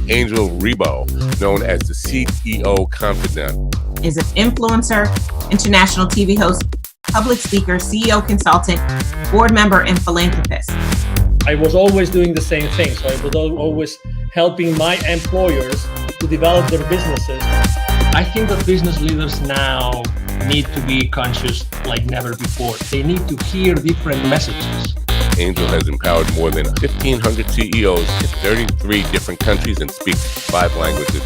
Angel Rebo, known as the CEO Confident. Is an influencer, international TV host, public speaker, CEO consultant, board member, and philanthropist. I was always doing the same thing. So I was always helping my employers to develop their businesses. I think that business leaders now need to be conscious like never before. They need to hear different messages. Angel has empowered more than 1,500 CEOs in 33 different countries and speaks 5 languages.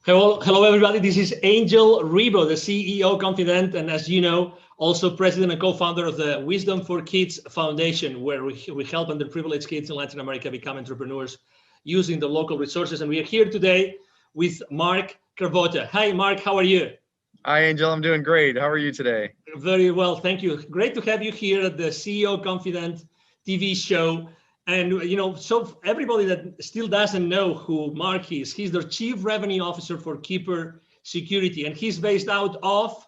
Hello, everybody. This is Angel Rebo, the CEO Confident, and as you know, also president and co-founder of the Wisdom for Kids Foundation, where we help underprivileged kids in Latin America become entrepreneurs using the local resources. And we are here today with Mark Carvota. Hi, Mark. How are you? Hi, Angel. I'm doing great. How are you today? Very well. Thank you. Great to have you here at the CEO Confident TV show. And, you know, so everybody that still doesn't know who Mark is, he's the Chief Revenue Officer for Keeper Security, and he's based out of?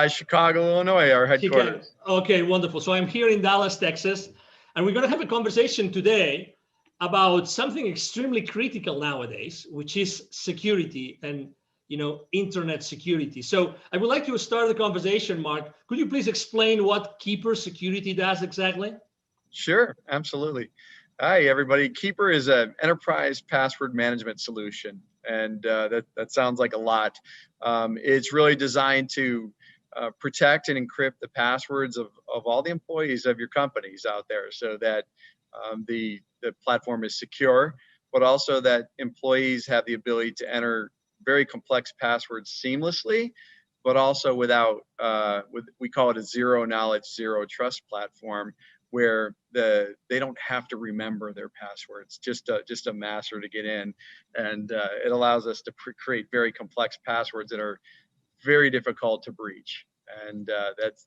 Chicago, Illinois, our headquarters. Chicago. Okay, wonderful. So I'm here in Dallas, Texas, and we're going to have a conversation today about something extremely critical nowadays, which is security and, you know, internet security. So I would like to start the conversation, Mark. Could you please explain what Keeper Security does exactly? Sure, absolutely. Hi, everybody. Keeper is an enterprise password management solution, and that sounds like a lot. It's really designed to protect and encrypt the passwords of all the employees of your companies out there, so that the platform is secure, but also that employees have the ability to enter very complex passwords seamlessly, but also without, we call it a zero knowledge, zero trust platform, where they don't have to remember their passwords, just a master to get in, and it allows us to create very complex passwords that are very difficult to breach, and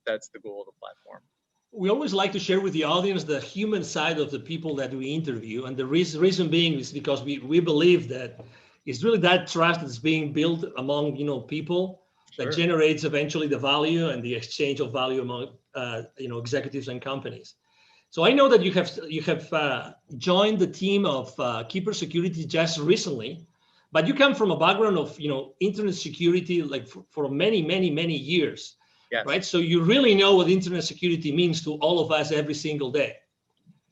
that's the goal of the platform. We always like to share with the audience the human side of the people that we interview, and the reason being is because we believe that it's really that trust that's being built among people that Sure. generates eventually the value and the exchange of value among executives and companies. So I know that you have joined the team of Keeper Security just recently, but you come from a background of internet security like for many years, Yes. right? So you really know what internet security means to all of us every single day.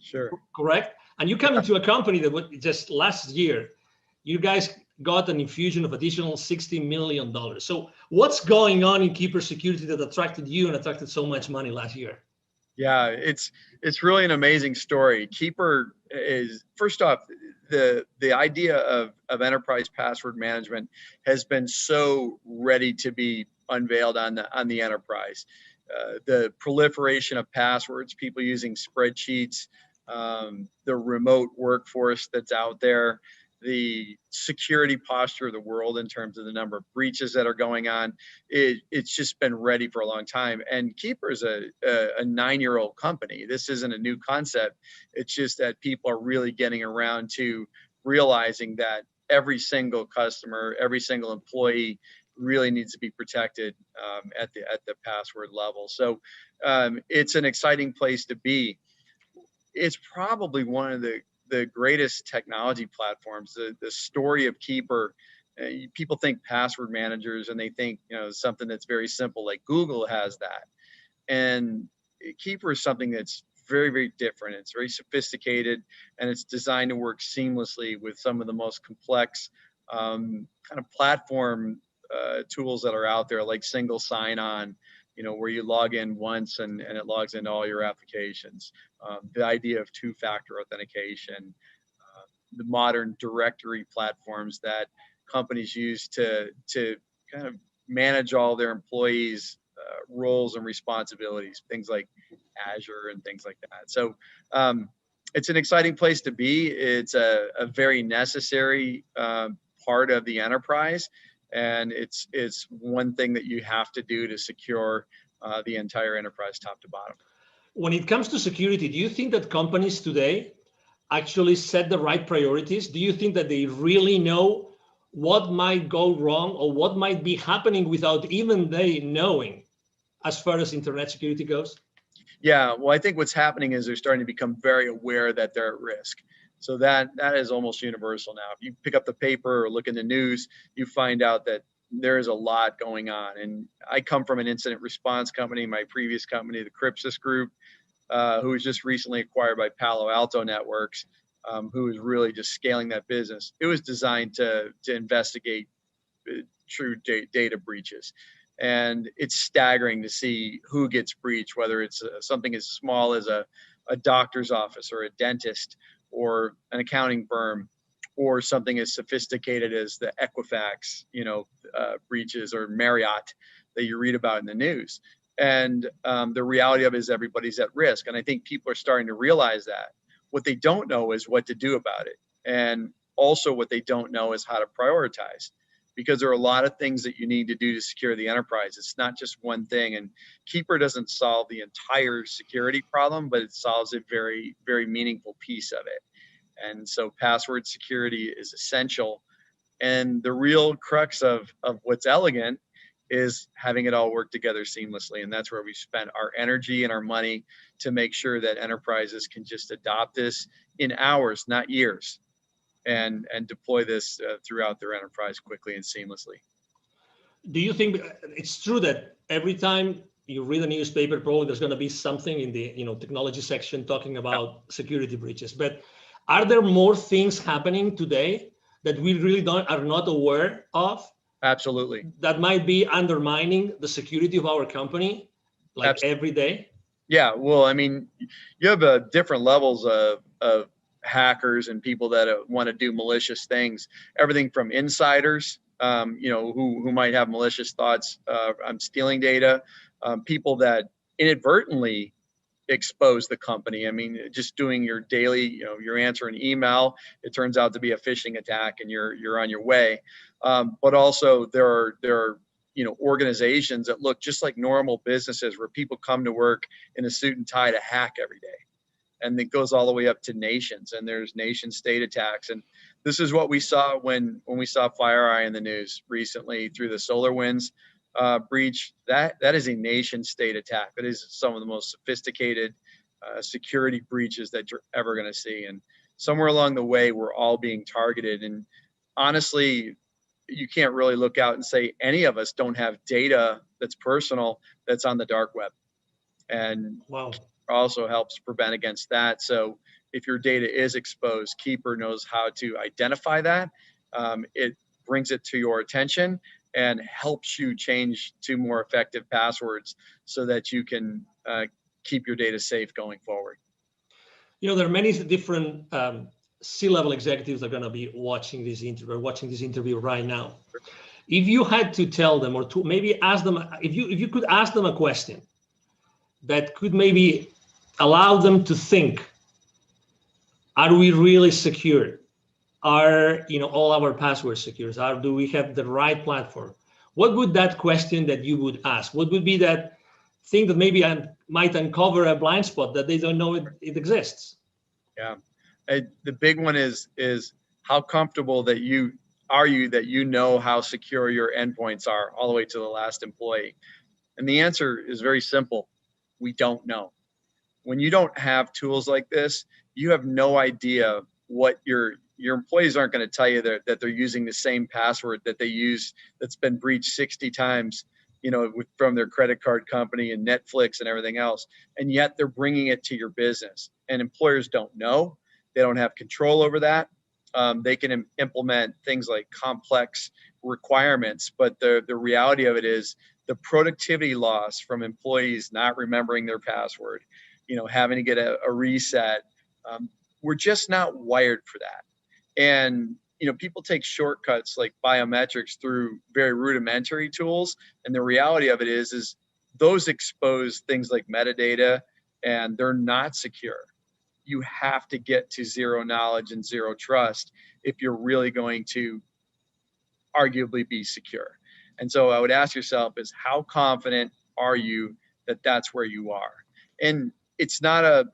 Sure. Correct? And you come into a company that just last year, you guys got an infusion of additional $60 million. So what's going on in Keeper Security that attracted you and attracted so much money last year? Yeah, it's really an amazing story. Keeper is, first off, the idea of enterprise password management has been so ready to be unveiled on the enterprise. The proliferation of passwords, people using spreadsheets, the remote workforce that's out there, the security posture of the world in terms of the number of breaches that are going on, it's just been ready for a long time. And Keeper is a 9-year-old company. This isn't a new concept. It's just that people are really getting around to realizing that every single customer, every single employee really needs to be protected at the password level. So it's an exciting place to be. It's probably one of the greatest technology platforms. The story of Keeper, people think password managers and they think something that's very simple, like Google has that, and Keeper is something that's very, very different. It's very sophisticated, and it's designed to work seamlessly with some of the most complex kind of platform tools that are out there, like single sign-on, where you log in once and it logs into all your applications. The idea of two-factor authentication, the modern directory platforms that companies use to kind of manage all their employees' roles and responsibilities, things like Azure and things like that. So it's an exciting place to be. It's a very necessary part of the enterprise. And it's one thing that you have to do to secure the entire enterprise top to bottom. When it comes to security, do you think that companies today actually set the right priorities? Do you think that they really know what might go wrong or what might be happening without even they knowing as far as internet security goes? Yeah, well, I think what's happening is they're starting to become very aware that they're at risk. So that is almost universal now. If you pick up the paper or look in the news, you find out that there is a lot going on. And I come from an incident response company, my previous company, the Crypsis Group, who was just recently acquired by Palo Alto Networks, who is really just scaling that business. It was designed to investigate true data breaches. And it's staggering to see who gets breached, whether it's something as small as a doctor's office or a dentist or an accounting firm, or something as sophisticated as the Equifax, breaches, or Marriott that you read about in the news. And the reality of it is everybody's at risk. And I think people are starting to realize that. What they don't know is what to do about it. And also what they don't know is how to prioritize, because there are a lot of things that you need to do to secure the enterprise. It's not just one thing. And Keeper doesn't solve the entire security problem, but it solves a very, very meaningful piece of it. And so password security is essential. And the real crux of what's elegant is having it all work together seamlessly. And that's where we spent our energy and our money to make sure that enterprises can just adopt this in hours, not years, and deploy this throughout their enterprise quickly and seamlessly. Do you think it's true that every time you read a newspaper, probably there's going to be something in the technology section talking about security breaches? But are there more things happening today that we really are not aware of? Absolutely. That might be undermining the security of our company, like Absolutely. every day? Yeah, well, I mean, you have different levels of hackers and people that want to do malicious things. Everything from insiders, who might have malicious thoughts on stealing data, people that inadvertently expose the company. I mean, just doing your daily, you're answering email, it turns out to be a phishing attack, and you're on your way. But also there are organizations that look just like normal businesses, where people come to work in a suit and tie to hack every day. And it goes all the way up to nations, and there's nation state attacks. And this is what we saw when we saw FireEye in the news recently through the SolarWinds breach. That is a nation state attack. That is some of the most sophisticated security breaches that you're ever going to see. And somewhere along the way, we're all being targeted. And honestly, you can't really look out and say any of us don't have data that's personal that's on the dark web. And wow, also helps prevent against that. So if your data is exposed, Keeper knows how to identify that. It brings it to your attention and helps you change to more effective passwords so that you can keep your data safe going forward. There are many different C-level executives that are going to be watching this interview right now. If you had to tell them, or to maybe ask them, if you could ask them a question that could maybe allow them to think, are we really secure? Are all our passwords secure? Do we have the right platform? What would that question that you would ask? What would be that thing that maybe might uncover a blind spot that they don't know it exists? Yeah, the big one is how comfortable that you know how secure your endpoints are all the way to the last employee. And the answer is very simple. We don't know. When you don't have tools like this, you have no idea what your employees aren't going to tell you that they're using the same password that they use that's been breached 60 times, from their credit card company and Netflix and everything else. And yet they're bringing it to your business, and employers don't know. They don't have control over that. They can implement things like complex requirements, but the reality of it is the productivity loss from employees not remembering their password, having to get a reset. We're just not wired for that. And, people take shortcuts like biometrics through very rudimentary tools. And the reality of it is those expose things like metadata, and they're not secure. You have to get to zero knowledge and zero trust if you're really going to arguably be secure. And so I would ask yourself is, how confident are you that that's where you are? And it's not a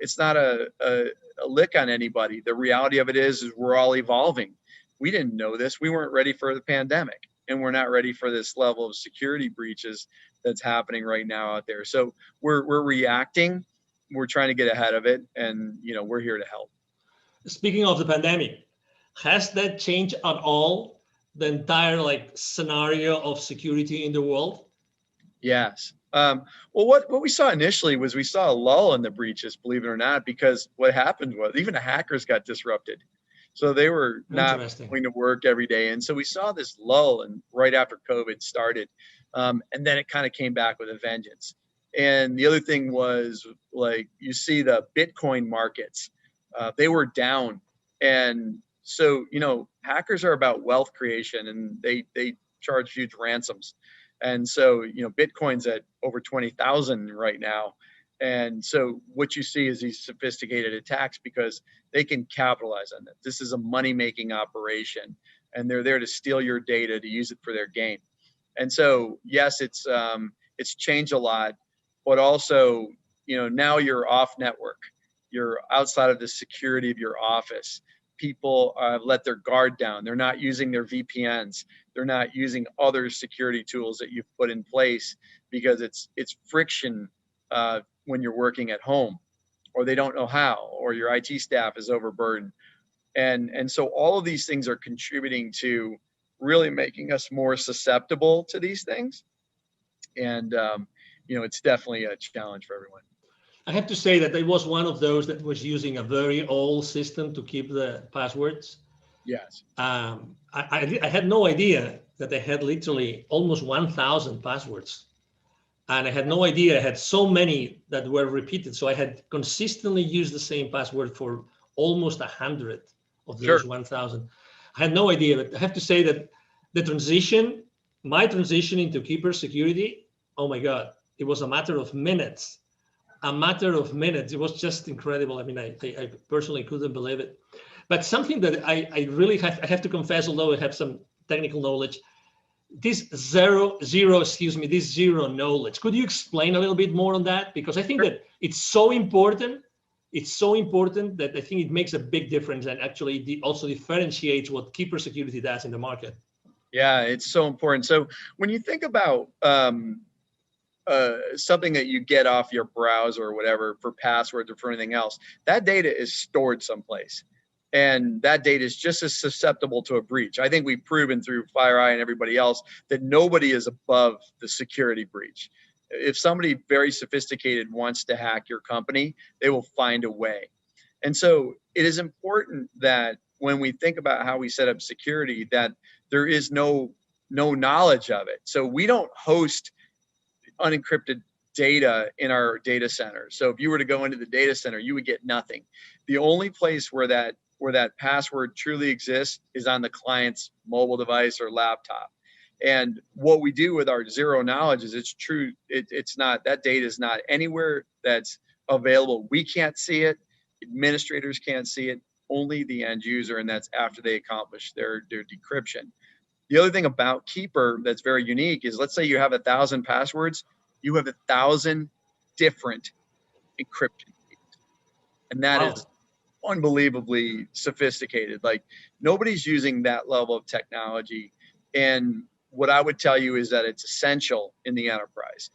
lick on anybody. The reality of it is we're all evolving. we didn't know this. We weren't ready for the pandemic, and we're not ready for this level of security breaches that's happening right now out there. So we're reacting. We're trying to get ahead of it, and we're here to help. Speaking of the pandemic, has that changed at all the entire scenario of security in the world? Yes. Well, what we saw initially was we saw a lull in the breaches, believe it or not, because what happened was even the hackers got disrupted. So they were not going to work every day. And so we saw this lull and right after COVID started. And then it kind of came back with a vengeance. And the other thing was you see the Bitcoin markets, they were down. And so, hackers are about wealth creation, and they charge huge ransoms. And so, Bitcoin's at over 20,000 right now. And so what you see is these sophisticated attacks because they can capitalize on it. This is a money-making operation, and they're there to steal your data to use it for their gain. And so, yes, it's changed a lot, but also, now you're off network. You're outside of the security of your office. People let their guard down. They're not using their VPNs. They're not using other security tools that you've put in place because it's friction when you're working at home, or they don't know how, or your IT staff is overburdened. And so all of these things are contributing to really making us more susceptible to these things. And, it's definitely a challenge for everyone. I have to say that I was one of those that was using a very old system to keep the passwords. Yes. I had no idea that they had literally almost 1,000 passwords. And I had no idea I had so many that were repeated. So I had consistently used the same password for almost 100 of those 1,000. I had no idea, but I have to say that my transition into Keeper Security, oh my God, it was a matter of minutes. It was just incredible. I mean, I personally couldn't believe it. But something that I really have to confess, although I have some technical knowledge, this zero knowledge. Could you explain a little bit more on that? Because I think that it's so important. It's so important that I think it makes a big difference and actually also differentiates what Keeper Security does in the market. Yeah, it's so important. So when you think about something that you get off your browser or whatever for passwords or for anything else, that data is stored someplace. And that data is just as susceptible to a breach. I think we've proven through FireEye and everybody else that nobody is above the security breach. If somebody very sophisticated wants to hack your company, they will find a way. And so it is important that when we think about how we set up security, that there is no knowledge of it. So we don't host unencrypted data in our data center. So if you were to go into the data center, you would get nothing. The only place where that password truly exists is on the client's mobile device or laptop. And what we do with our zero knowledge is it's true. It's not, that data is not anywhere that's available. We can't see it. Administrators can't see it. Only the end user, and that's after they accomplish their decryption. The other thing about Keeper that's very unique is, let's say you have 1,000 passwords, you have 1,000 different encryption keys. And that is unbelievably sophisticated. Like, nobody's using that level of technology. And what I would tell you is that it's essential in the enterprise.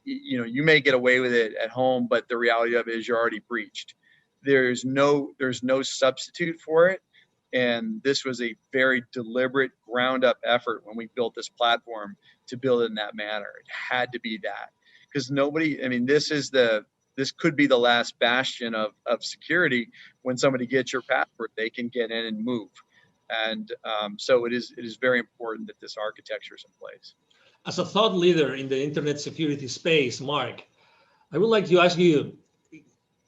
You may get away with it at home, but the reality of it is you're already breached. There's no substitute for it. And this was a very deliberate ground up effort when we built this platform to build it in that manner. It had to be that, because this could be the last bastion of security. When somebody gets your password, they can get in and move. And so it is very important that this architecture is in place. As a thought leader in the internet security space, Mark, I would like to ask you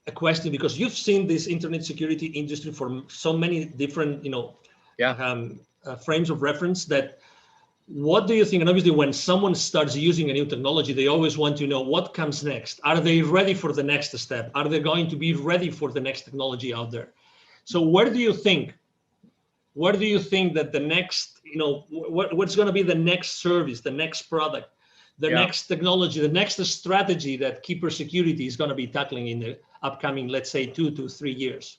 a question, because you've seen this internet security industry for so many different, frames of reference. That, what do you think? And obviously, when someone starts using a new technology, they always want to know what comes next. Are they ready for the next step? Are they going to be ready for the next technology out there? So where do you think that the next, what's going to be the next service, the next product, the next technology, the next strategy that Keeper Security is going to be tackling in the upcoming, let's say, 2 to 3 years?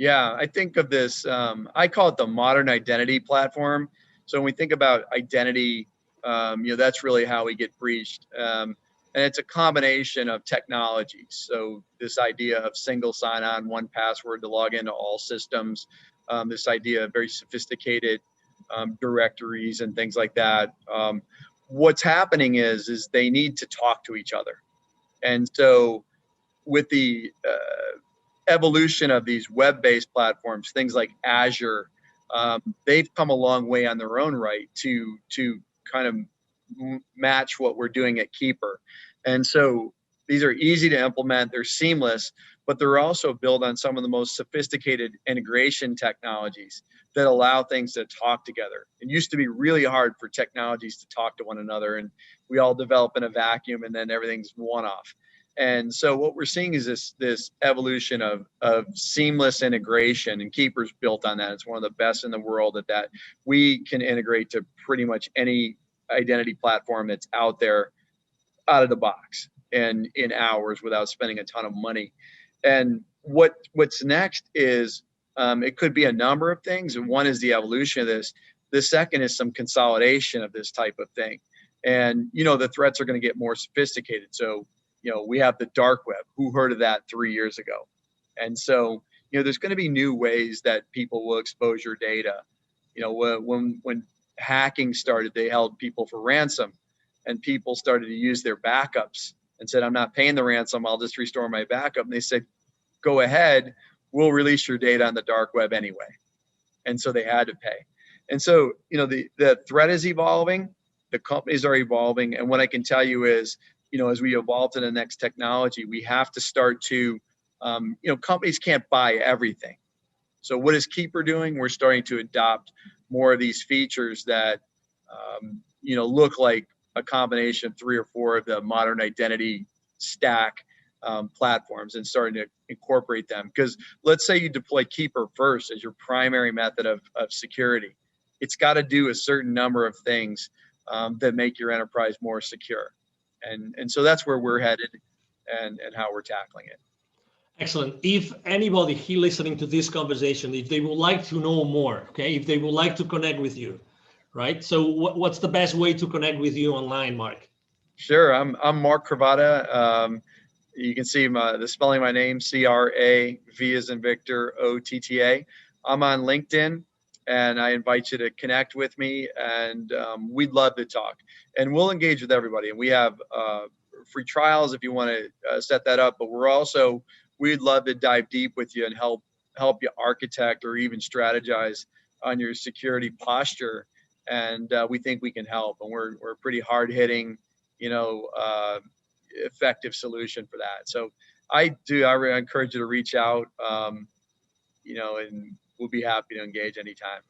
Yeah, I think of this, I call it the modern identity platform. So when we think about identity, that's really how we get breached. And it's a combination of technologies. So this idea of single sign-on, one password to log into all systems, this idea of very sophisticated directories and things like that. What's happening is they need to talk to each other. And so with the evolution of these web-based platforms, things like Azure, they've come a long way on their own right to kind of match what we're doing at Keeper. And so these are easy to implement, they're seamless, but they're also built on some of the most sophisticated integration technologies that allow things to talk together. It used to be really hard for technologies to talk to one another, and we all develop in a vacuum and then everything's one-off. And so what we're seeing is this evolution of seamless integration, and Keeper's built on that. It's one of the best in the world at that. We can integrate to pretty much any identity platform that's out there out of the box and in hours without spending a ton of money. And what's next is it could be a number of things. And one is the evolution of this. The second is some consolidation of this type of thing. And, the threats are going to get more sophisticated. So, we have the dark web. Who heard of that 3 years ago? And so, there's going to be new ways that people will expose your data. When hacking started, they held people for ransom, and people started to use their backups and said, I'm not paying the ransom, I'll just restore my backup. And they said, go ahead, we'll release your data on the dark web anyway. And so they had to pay. And so, the threat is evolving, the companies are evolving. And what I can tell you is, as we evolve to the next technology, we have to start to, companies can't buy everything. So what is Keeper doing? We're starting to adopt more of these features that, look like a combination of 3 or 4 of the modern identity stack platforms, and starting to incorporate them. Because let's say you deploy Keeper first as your primary method of security. It's got to do a certain number of things that make your enterprise more secure. And so that's where we're headed and how we're tackling it. Excellent. If anybody here listening to this conversation, if they would like to know more, okay, if they would like to connect with you, right? So what's the best way to connect with you online, Mark? Sure. I'm Mark Cravata. You can see the spelling of my name, C-R-A-V as in Victor, O-T-T-A. I'm on LinkedIn, and I invite you to connect with me, and we'd love to talk. And we'll engage with everybody. And we have free trials if you want to set that up, but we'd love to dive deep with you and help you architect or even strategize on your security posture. And we think we can help. And we're a pretty hard-hitting, effective solution for that. So I really encourage you to reach out, and we'll be happy to engage anytime.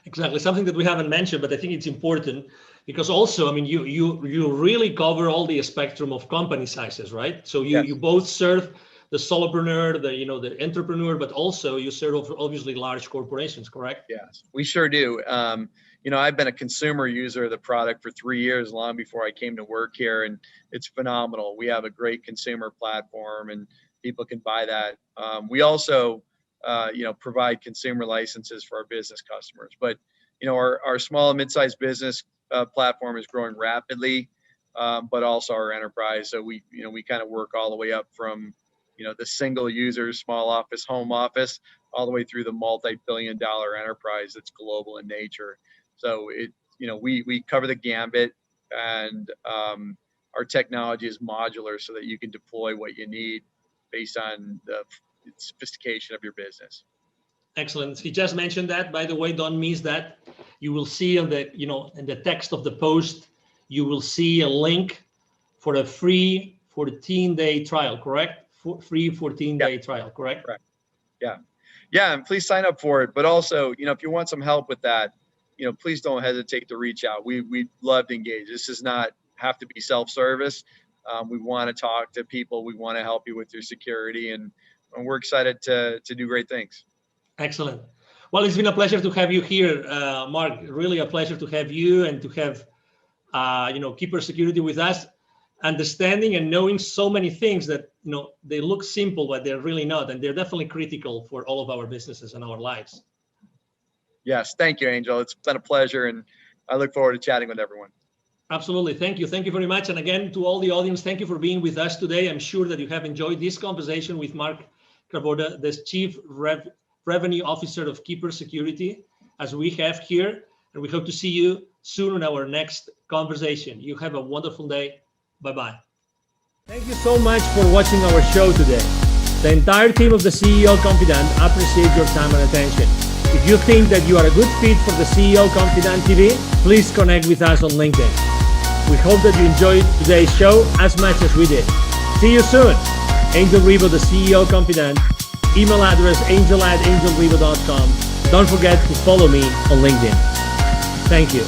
Exactly. Something that we haven't mentioned, but I think it's important because also, you really cover all the spectrum of company sizes, right? So you both serve the solopreneur, the entrepreneur, but also you serve obviously large corporations, correct? Yes, we sure do. I've been a consumer user of the product for 3 years, long before I came to work here, and it's phenomenal. We have a great consumer platform, and people can buy that. We also, provide consumer licenses for our business customers. But, our small and mid-sized business platform is growing rapidly, but also our enterprise. So we kind of work all the way up from, the single user, small office, home office, all the way through the multi-billion-dollar enterprise that's global in nature. So we cover the gambit, and our technology is modular so that you can deploy what you need based on the sophistication of your business. Excellent. He just mentioned that, by the way, don't miss that. You will see in the text of the post, you will see a link for a free 14-day trial, correct? Free 14-day trial, correct? Correct. Yeah, and please sign up for it. But also, if you want some help with that, please don't hesitate to reach out. We'd love to engage. This does not have to be self-service. We want to talk to people. We want to help you with your security, and we're excited to do great things. Excellent. Well, it's been a pleasure to have you here, Mark. Really a pleasure to have you and to have, Keeper Security with us. understanding and knowing so many things that, they look simple, but they're really not. And they're definitely critical for all of our businesses and our lives. Yes, thank you, Angel. It's been a pleasure, and I look forward to chatting with everyone. Absolutely. Thank you. Thank you very much. And again, to all the audience, thank you for being with us today. I'm sure that you have enjoyed this conversation with Mark Kraboda, the Chief Revenue Officer of Keeper Security, as we have here. And we hope to see you soon in our next conversation. You have a wonderful day. Bye-bye. Thank you so much for watching our show today. The entire team of the CEO Confidant appreciate your time and attention. If you think that you are a good fit for the CEO Confidant TV, please connect with us on LinkedIn. We hope that you enjoyed today's show as much as we did. See you soon. Angel Ribo, the CEO Confidant. Email address angel@angelribo.com. Don't forget to follow me on LinkedIn. Thank you.